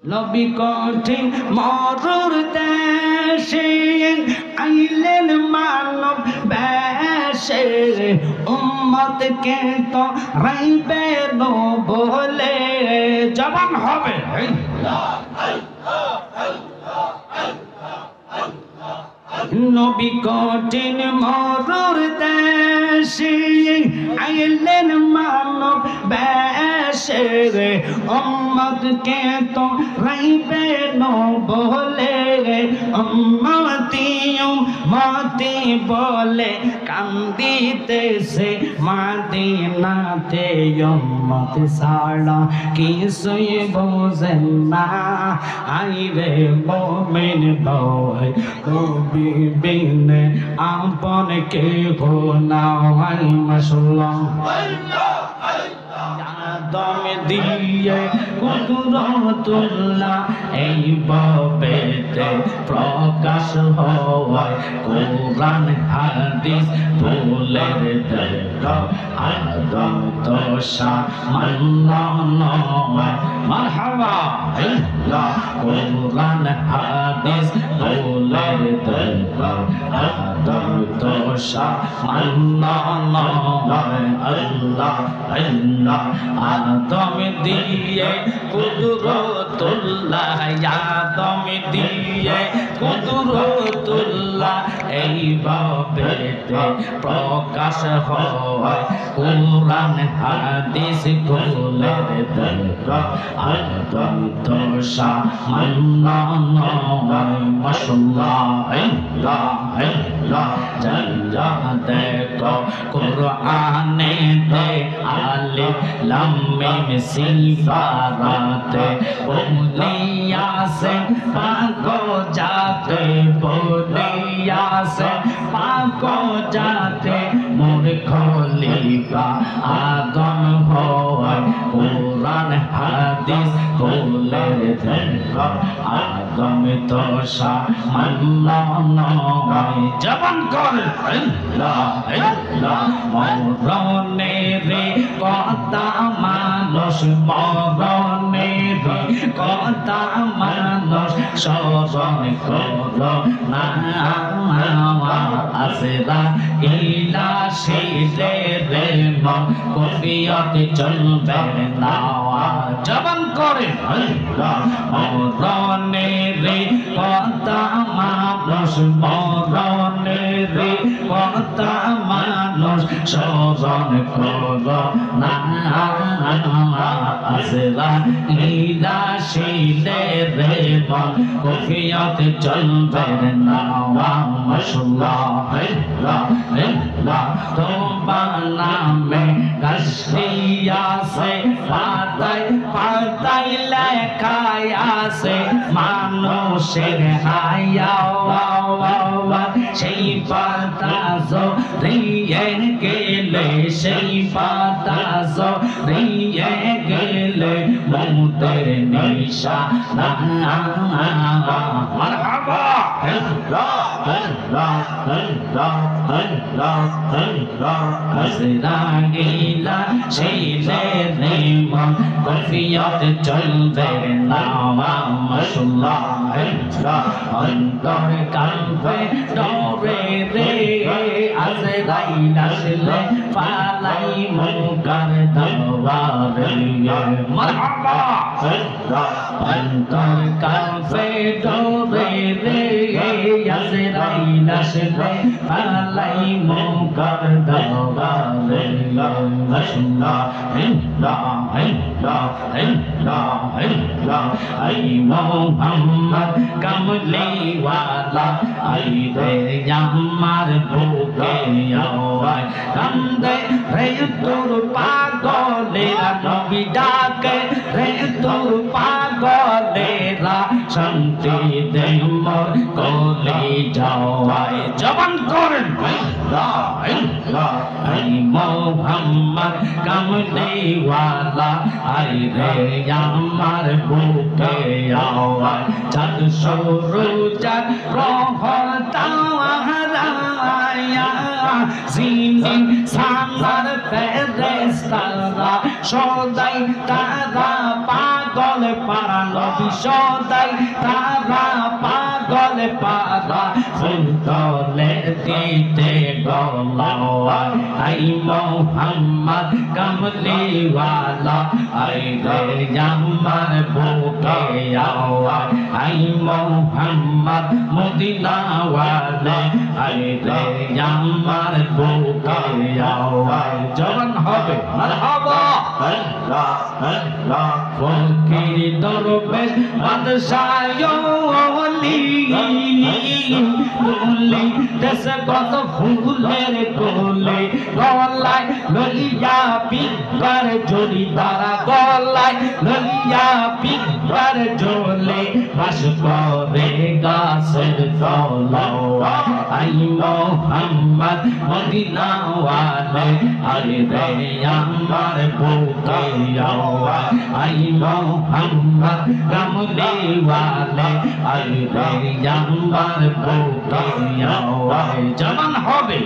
নবী কঠিন মরুর দেশে আইলেন মানব বেশে উম্মতকে তো রাইবে নো বলে জবান হবে নবী কঠিন মরুর দেশে আইলেন মানব বেশে উম্মতকে তো রাইবে নো বলে উম্মতি উম্মতি বলে কান্দিতেছে মদিনাতে উম্মত ছাড়া কিছুই বোঝেন না আইরে মুমিন ভাই নবী বিনে আপন কে গো না হয় মাশাআল্লাহ আদম দিয়ে কুদরতুল্লাহ এই ভবেতে প্রকাশ হয় কোরআন হাদিস বলের দেখো আদম তো সামান্য নয় মারহাবা আল্লাহ কোরআন হাদিস বলের দেখো আদম তো সামান্য নয় আল্লাহ আল্লাহ আদম দিয়ে কুদরতুল্লাহ আদম দিয়ে কুদরতুল্লাহ এই ভবেতে প্রকাশ হয় কোরআন হাদিস খুলে দেখো আদম তো সামান্য নয় মাশাআল্লাহ আল্লাহ আল্লাহ জাল্লা দেখো কোরআনে দে আলিফ লাম মিম সিফারাতে বলিয়া সে পাকো যাতে বলিয়া সে পাকো যাতে মোর খলিফা আদম হয় কোরআন হাদিস খুলে দেখো আদম তো সামান্য নয় জবান করে আল্লাহ আল্লাহ মরণে রে কথা মানুষ মরণে রে কথা মানুষ স্মরণ করো না আসরা ইলা শিরে রে মন কফিয়ত চলবে না জবান করে আল্লাহ মরণে রে কথা মানুষ মরণে রে কথা মানুষ স্মরণ করো না আসরা ইলা শিরে রে মন কফিয়ত চলবে না মাশাআল্লাহ আল্লাহ আল্লাহ তোমার নামে কাশিয়া সে পাতায় পাতায় লেখা আছে মানুষের হায়া সেই পাতা জড়িয়ে গেলে সেই পাতা জড়িয়ে গেলে মৌতের নিশানা মারহাবা আল্লাহ আল্লাহ আল্লাহ আল্লাহ আল্লাহ আজরাইলা সেই নেমন কফিয়ত চলবে না মাশাআল্লাহ আল্লাহ অন্তর কাঁপে ডরে রে আজরাইল আসলে পালাই মুকার দরবারে মারহাবা আল্লাহ অন্তর কাঁপে ডরে রে আজরাইল আসলে পালাই মুকার দরবারে মাশাআল্লাহ আল্লাহ আল্লাহ আল্লাহ আল্লাহ আই মোহাম্মদ কামলি ওয়ালা আই রে আমার বুকে আওয়াজ কান্দে রে তোর পাগলেরা নবী ডাকে রে তোর পাগলেরা শান্তি দে মোর কোলে যাওয়ায় জবান করেন আল্লাহ আল্লাহ আই মোহাম্মদ কামলি ওয়ালা আই রে আমার বুকে আওয়াজ চাঁদ সূরজ রহতাওয়ারা জিনিন সামার ফেরেশতারা সদাই তারা পাগল পারা নবী সদাই তারা পাগল পারা ফুল তলে দিতে গলা আই মোহাম্মদ কামলিওয়ালা আই রে আমার বুকে আওয়াজ আই মোহাম্মদ মদিনাওয়ালা আই রে আমার বুকে আওয়াজ জবান হবে মারহাবা আল্লাহ আল্লাহ ফকির দরবেশ বাদশাহ ওলি ফুলে দেশ কত ফুলের কোলে গলায় ললিয়া পিকার জড়ি তারা গলায় ললিয়া পিকার ঝোলে বাস করে গাছের তলায় আই মোহাম্মদ মদিনাওয়ালা আই রে আমার বুকে আওয়াজ আই মোহাম্মদ কামলিওয়ালা আই রে আমার বুকে আওয়াজ জবান হবে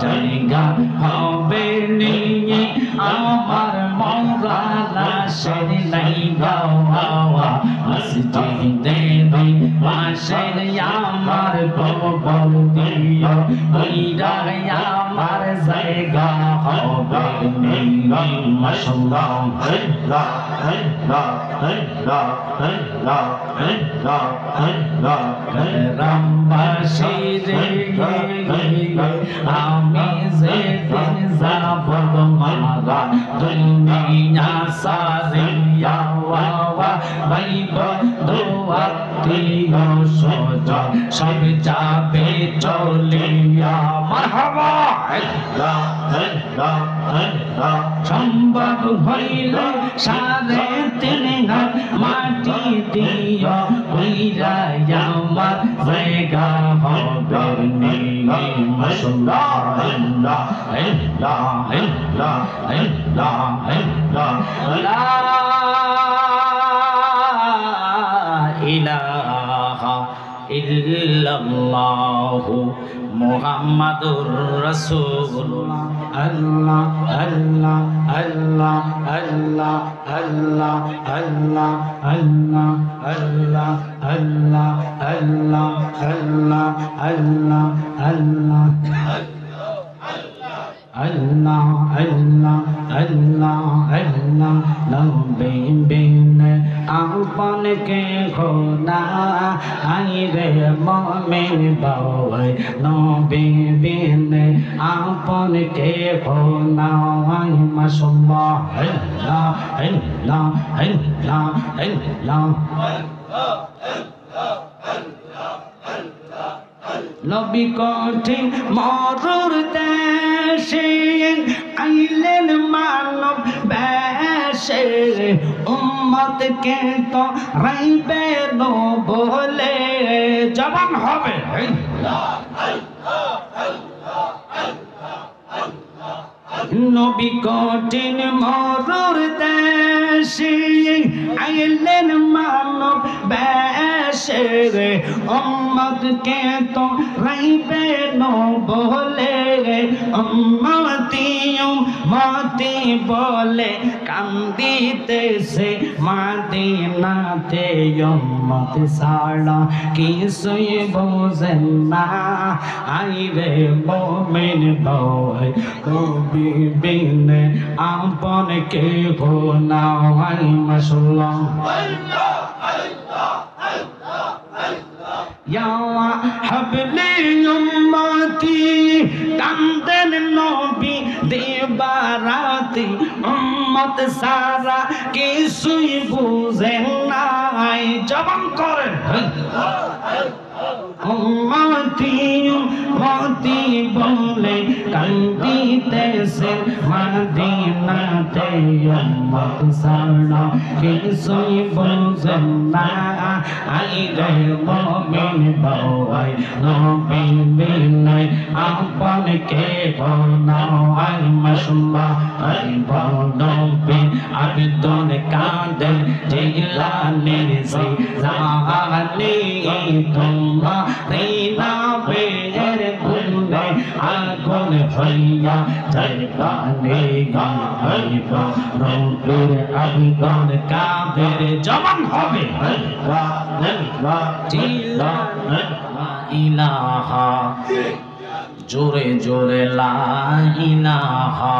জায়গা হবে নিয়ে আমার মৌলানা শের নাই গাওয়া মসজিদে পাশের আমার কবর দিও ওইরা আমার জায়গা হবে নিয়ে মাশাআল্লাহ রামবাসীর আমি যেদিন যাব মারা দুনিয়া সারিয়া ভাইব দোয়াত্মীয় সজন সব যাবে চলিয়া মারহাবা সম্ভব হইলে সাড়ে 3 হাত মাটি দিও কইরা আমার জায়গা হবে নিয়ে মাশাআল্লাহ আল্লাহ আল্লাহ আল্লাহ আল্লাহ আল্লাহ লা ইলাহা ইল্লাল্লাহু মুহাম্মাদুর রাসূলুল্লাহ আল্লাহ আল্লাহ আল্লাহ আল্লাহ আল্লাহ আল্লাহ আল্লাহ আল্লাহ আল্লাহ আল্লাহ আল্লাহ আল্লাহ আল্লাহ Allah Allah Allah Allah নবী বিন আপন কে খোদা আই রে মুমিন বাওয়াই নবী বিন আপন কে খোদা আই মাশাআল্লাহ আল্লাহ আল্লাহ আল্লাহ আল্লাহ নবী কঠিন মরুর দেশে আইলেন মানব বেশে উম্মতকে তো রাইবে নো বলে জবান হবে নবী কঠিন মরুর দেশে আইলেন মানব বেশে উম্মতকে তো রাইবে নো বলে উম্মতিও মতি বলে কান্দিতেছে মদিনাতে উম্মত সারা কিছুই বোঝেন না আইরে মুমিন ভাই নবী বিন আপন কে হো না আই মাশাআল্লাহ ইয়া হাবলি উম্মতি কান্দেন নবী দেবারাতি উম্মত সারা কিছুই বুঝেন নাই জবান করেন উম্মতি উম্মতি বলে কান্দিতেছে মদিনাতে উম্মত সারা কিছুই বুঝেন না আই রে মুমিন দওয়াই নবী বিনয় আপন কে বানাও আই মাশাআল্লাহ আই নবী আবিদুল কাদের জিলানীর জিলানী তোমার নামের গুণে আগুন হইয়া জয়গানে গাইবা রবের আবিদুল কাদের জবান হবে ইলাহা জোরে জোরে লা ইলাহা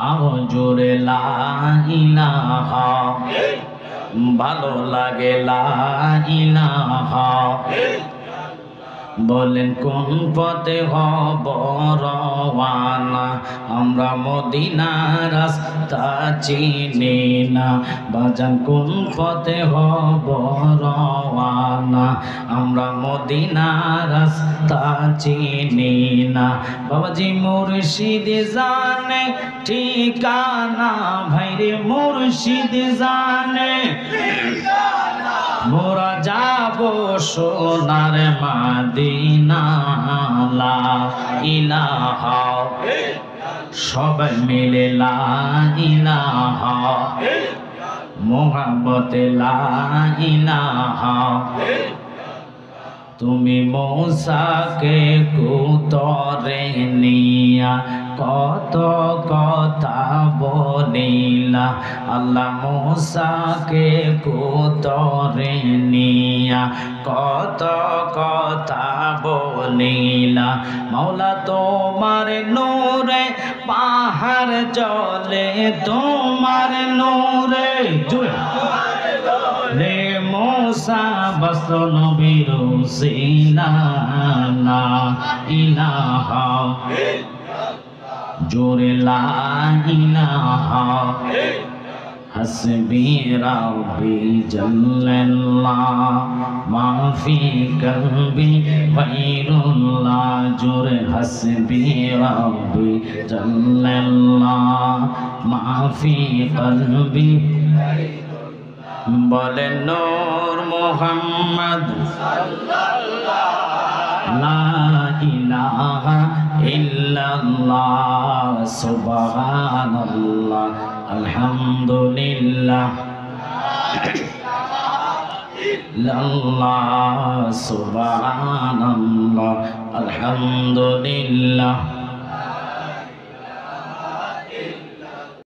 আও জোরে লা ইলাহা ভালো লাগে লা ইলাহা বলেন কোন পথে হব রওয়ানা আমরা মদিনার রাস্তা চিনি না বাজান কোন পথে হব রওয়ানা আমরা মদিনার রাস্তা চিনি না বাবাজি মুর্শিদ জানে ঠিকানা ভাইরে মুর্শিদ জানে মোরা যাব সোনার মদিনা লা ইলাহা সবাই মিলে লা ইলাহা মোহাম্মতে লা ইলাহা তুমি মূসাকে কুতরে নিয়া কত কথা বলিলা আল্লাহ মূসাকে কুতরে নিয়া কত কথা বলিলা মাওলা তোমার নূরে পাহাড় চলে তোমার নূরে রে মূসা বস নবীর সিনা লা ইলাহা জোরে লা ইলাহা হাসবি রাব্বি জাল্লাল্লাহ মা ফি কলবি গায়রুল্লাহ জোরে হাসবি রাব্বি জাল্লাল্লাহ মা ফি কলবি বলে নূর মুহাম্মদ লা ইলাহা ইল্লাল্লাহ সুবহানাল্লাহ আলহামদুলিল্লাহ আল্লাহ সুবহানাল্লাহ আলহামদুলিল্লাহ